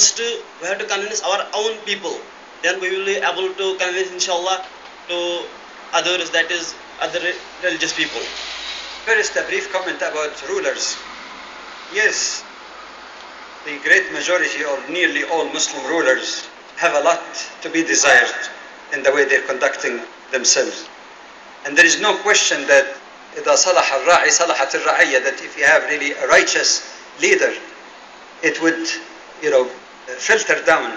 First, we have to convince our own people. Then we will be able to convince, inshallah, to others, that is, other religious people. First, a brief comment about rulers. Yes, the great majority or nearly all Muslim rulers have a lot to be desired in the way they're conducting themselves. And there is no question that إذا صلح الراعي صلحت الرعية, that if you have really a righteous leader, it would, filter down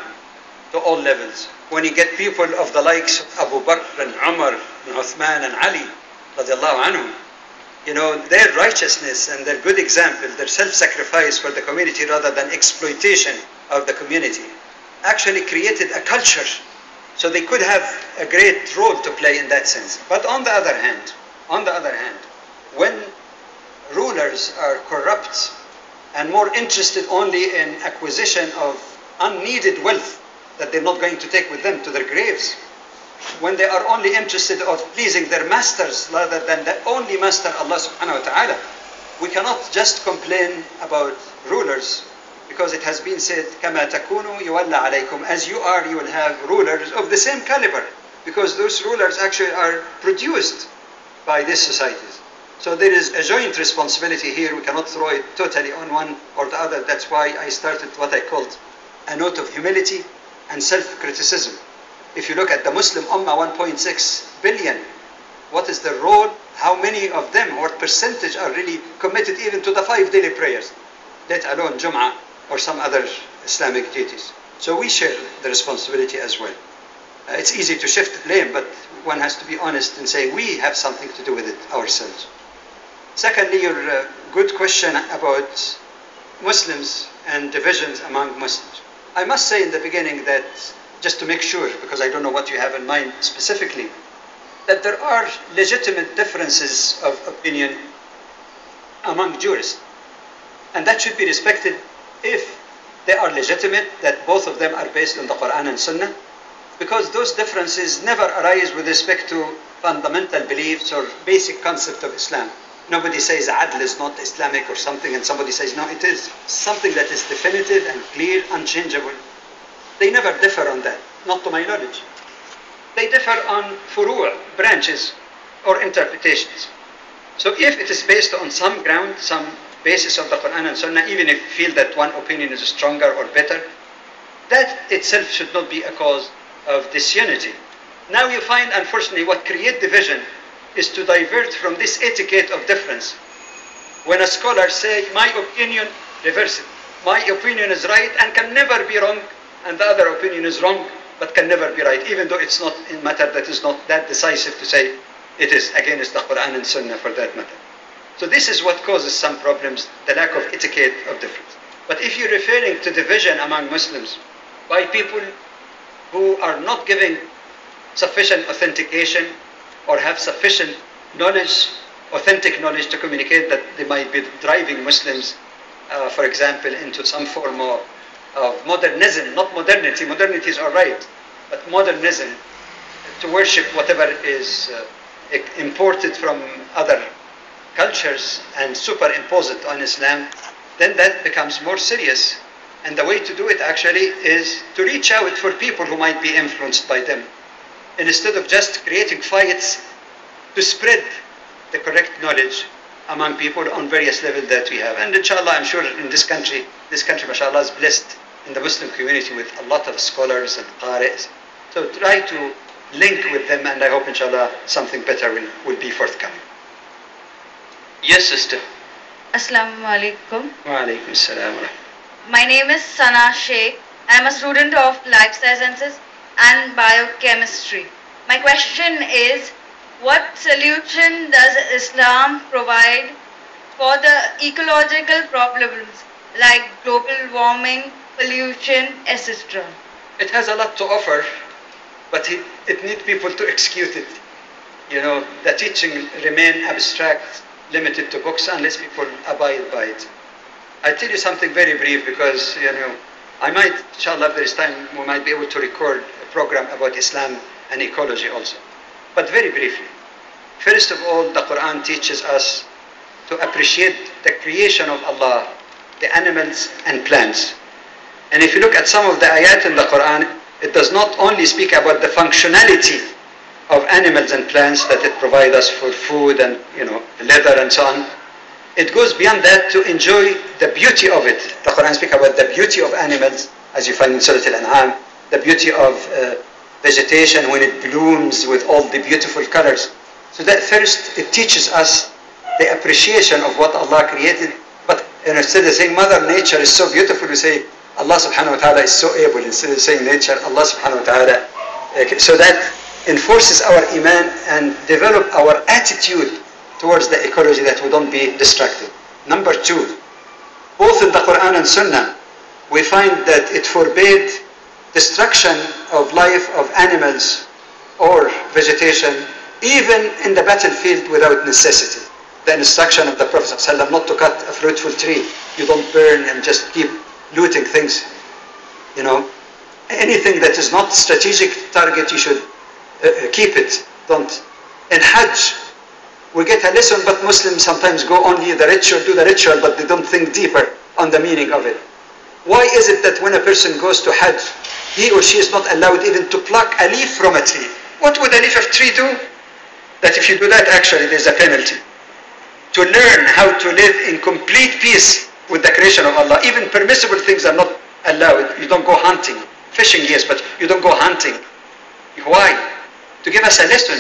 to all levels. When you get people of the likes of Abu Bakr and Umar and Uthman and Ali, radiallahu anhum, their righteousness and their good example, their self-sacrifice for the community rather than exploitation of the community, actually created a culture. So they could have a great role to play in that sense. But on the other hand, when rulers are corrupt and more interested only in acquisition of unneeded wealth that they're not going to take with them to their graves, when they are only interested of pleasing their masters rather than the only master, Allah subhanahu wa ta'ala, we cannot just complain about rulers, because it has been said, كَمَا تَكُونُوا يُوَلَّ عَلَيْكُمْ, as you are, you will have rulers of the same caliber, because those rulers actually are produced by these societies. So there is a joint responsibility here. We cannot throw it totally on one or the other. That's why I started what I called a note of humility and self-criticism. If you look at the Muslim Ummah, 1.6 billion, what is the role? How many of them, what percentage are really committed even to the 5 daily prayers, let alone Jum'ah or some other Islamic duties? So we share the responsibility as well. It's easy to shift blame, but one has to be honest and say we have something to do with it ourselves. Secondly, your good question about Muslims and divisions among Muslims. I must say in the beginning that, just to make sure, because I don't know what you have in mind specifically, that there are legitimate differences of opinion among jurists. And that should be respected if they are legitimate, that both of them are based on the Quran and Sunnah, because those differences never arise with respect to fundamental beliefs or basic concept of Islam. Nobody says adl is not Islamic or something, and somebody says no, it is. Something that is definitive and clear, unchangeable. They never differ on that, not to my knowledge. They differ on furu', branches, or interpretations. So if it is based on some ground, some basis of the Quran and Sunnah, even if you feel that one opinion is stronger or better, that itself should not be a cause of disunity. Now you find, unfortunately, what creates division is to divert from this etiquette of difference. When a scholar says, my opinion, reverse it. My opinion is right and can never be wrong, and the other opinion is wrong but can never be right, even though it's not a matter that is not that decisive to say it is against the Quran and Sunnah for that matter. So this is what causes some problems, the lack of etiquette of difference. But if you're referring to division among Muslims by people who are not giving sufficient authentication or have sufficient knowledge, authentic knowledge to communicate that they might be driving Muslims, for example, into some form of modernism, not modernity. Modernity is all right, but modernism, to worship whatever is imported from other cultures and superimpose it on Islam, then that becomes more serious. And the way to do it actually is to reach out for people who might be influenced by them, instead of just creating fights, to spread the correct knowledge among people on various levels that we have. And inshallah, I'm sure in this country, mashallah, is blessed in the Muslim community with a lot of scholars and qari's. So try to link with them, and I hope inshallah something better will be forthcoming. Yes, sister. Assalamu alaikum. Wa alaikum assalam. My name is Sana Sheikh. I am a student of Life Sciences and Biochemistry. My question is, what solution does Islam provide for the ecological problems like global warming, pollution, etc.? It has a lot to offer, but it needs people to execute it. The teaching remain abstract, limited to books, unless people abide by it. I'll tell you something very brief, because I might, inshallah, if there is time, we might be able to record a program about Islam and ecology also. But very briefly, first of all, the Quran teaches us to appreciate the creation of Allah, the animals and plants. And if you look at some of the ayat in the Quran, it does not only speak about the functionality of animals and plants that it provides us for food and leather and so on. It goes beyond that to enjoy the beauty of it. The Quran speaks about the beauty of animals, as you find in Surah Al-An'am, the beauty of vegetation when it blooms with all the beautiful colors. So that first it teaches us the appreciation of what Allah created. But instead of saying Mother Nature is so beautiful, we say Allah subhanahu wa ta'ala is so able. Instead of saying nature, Allah subhanahu wa ta'ala. So that enforces our iman and develop our attitude towards the ecology, that we don't be destructive. Number two, both in the Quran and Sunnah, we find that it forbade destruction of life of animals or vegetation, even in the battlefield without necessity. The instruction of the Prophet ﷺ not to cut a fruitful tree. You don't burn and just keep looting things. Anything that is not strategic target, you should keep it. Don't. In Hajj, we get a lesson, but Muslims sometimes go only the ritual, do the ritual, but they don't think deeper on the meaning of it. Why is it that when a person goes to Hajj, he or she is not allowed even to pluck a leaf from a tree? What would a leaf of tree do? That if you do that, actually there's a penalty. To learn how to live in complete peace with the creation of Allah. Even permissible things are not allowed. You don't go hunting. Fishing, yes, but you don't go hunting. Why? To give us a lesson.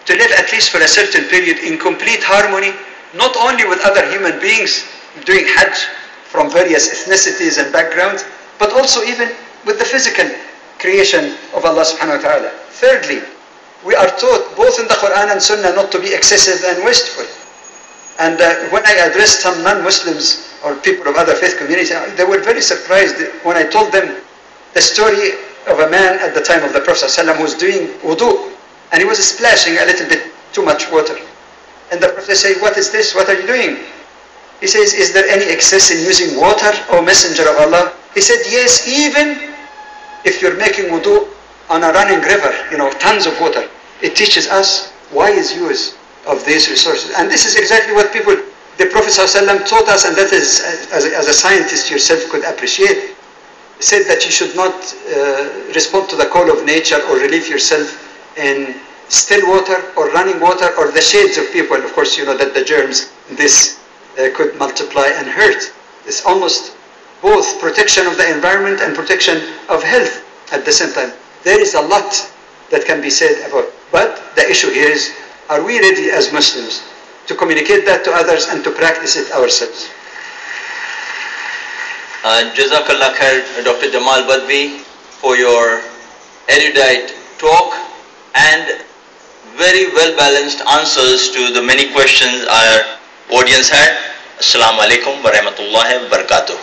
To live at least for a certain period in complete harmony, not only with other human beings doing Hajj from various ethnicities and backgrounds, but also even with the physical creation of Allah subhanahu wa ta'ala. Thirdly, we are taught both in the Quran and Sunnah not to be excessive and wasteful. And when I addressed some non-Muslims or people of other faith communities, they were very surprised when I told them the story of a man at the time of the Prophet ﷺ who was doing wudu, and he was splashing a little bit too much water. And the Prophet said, "What is this? What are you doing?" He says, "Is there any excess in using water, O Messenger of Allah?" He said, "Yes, even if you're making wudu on a running river, tons of water." It teaches us wise use of these resources. And this is exactly what the Prophet ﷺ taught us, and that is, as a scientist yourself could appreciate. He said that you should not respond to the call of nature or relieve yourself in still water or running water or the shades of people. Of course, you know that the germs, this could multiply and hurt. It's almost both protection of the environment and protection of health at the same time. There is a lot that can be said about. But the issue here is, are we ready as Muslims to communicate that to others and to practice it ourselves? Jazakallah khair, Dr. Jamal Badvi, for your erudite talk and very well balanced answers to the many questions our audience had. Assalamu alaikum wa rahmatullahi wa barakatuh.